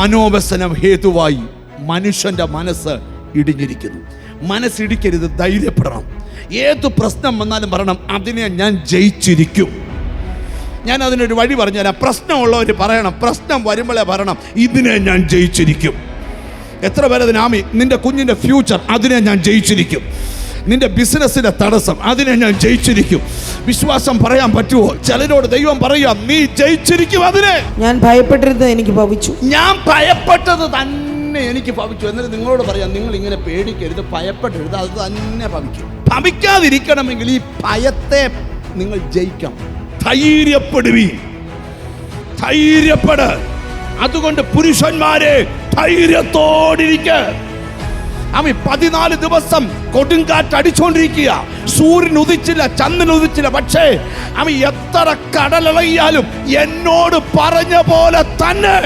മനോവ്യസനം ഹേതുവായി മനുഷ്യന്റെ മനസ്സ് ഇടിഞ്ഞിരിക്കുന്നു. മനസ്സിടിക്കരുത്, ധൈര്യപ്പെടണം. ഏത് പ്രശ്നം വന്നാലും പറയണം, അതിനെ ഞാൻ ജയിച്ചിരിക്കും. ഞാൻ അതിനൊരു വഴി പറഞ്ഞുതരാം. പ്രശ്നമുള്ളവർ പറയണം, പ്രശ്നം വരുമ്പോഴേ പറയണം, ഇതിനെ ഞാൻ ജയിച്ചിരിക്കും. എത്ര പേര് അതിന് ആമി? നിന്റെ കുഞ്ഞിൻ്റെ ഫ്യൂച്ചർ, അതിനെ ഞാൻ ജയിച്ചിരിക്കും. നിന്റെ ബിസിനസ്സിന്റെ തടസ്സം, അതിനെ ഞാൻ ജയിച്ചിരിക്കും. വിശ്വാസം പറയാൻ പറ്റുമോ? ചിലരോട് ദൈവം പറയാം, നീ ജയിച്ചിരിക്കും അതിനെ. ഞാൻ ഭയപ്പെട്ടിരുന്നത് എനിക്ക് ഭവിച്ചു. ഞാൻ ഭയപ്പെട്ടത് തന്നെ എനിക്ക് ഭവിച്ചു. എന്നിട്ട് നിങ്ങളോട് പറയാം, നിങ്ങൾ ഇങ്ങനെ പേടിക്കരുത്, ഭയപ്പെടരുത്, അത് തന്നെ ഭവിക്കും. ഭവിക്കാതിരിക്കണമെങ്കിൽ ഈ ഭയത്തെ നിങ്ങൾ ജയിക്കണം. ധൈര്യപ്പെടുവീൻ, ധൈര്യപ്പെട്. അതുകൊണ്ട് പുരുഷന്മാരെ ധൈര്യത്തോടിരിക്ക. 14 ദിവസം കൊടുങ്കാറ്റ് അടിച്ചുകൊണ്ടിരിക്കുക. സൂര്യൻ ഉദിച്ചില്ല, ചന്ദ്രൻ ഉദിച്ചില്ല. പക്ഷേ എത്ര കടലിളകിയാലും എന്നോട് പറഞ്ഞ പോലെ തന്നെ